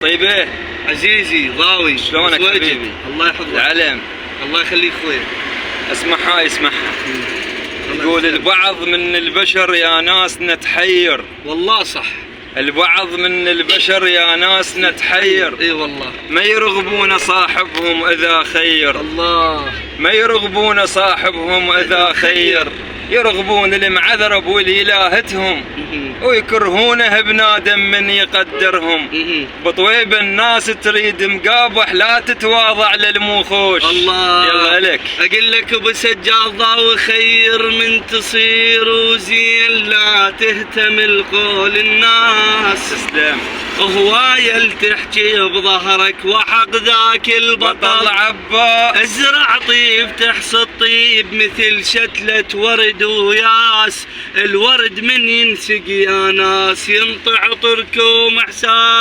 طيب ايه عزيزي ضاوي شلونك حبيبي؟ الله يحفظك. العلم. الله يخليك اخوي. اسمعها يقول البعض من البشر يا ناس نتحير. والله صح. البعض من البشر يا ناس نتحير. اي والله. ما يرغبون صاحبهم اذا خير. الله. ما يرغبون صاحبهم اذا خير. يرغبون المعذرب ولإلهتهم ويكرهونه بنادم من يقدرهم. بطويب الناس تريد مقابح لا تتواضع للموخوش. الله. يلا لك اقول لك ابو سجاد ضاوي خير من تصير وزين لا تهتم القول الناس. تسلم. هواية تحكي بظهرك وحق ذاك البطل عباس. ازرع طيب تحصد طيب مثل شتلة ورد وياس. الورد من ينسق يا ناس ينطع طركم احساس.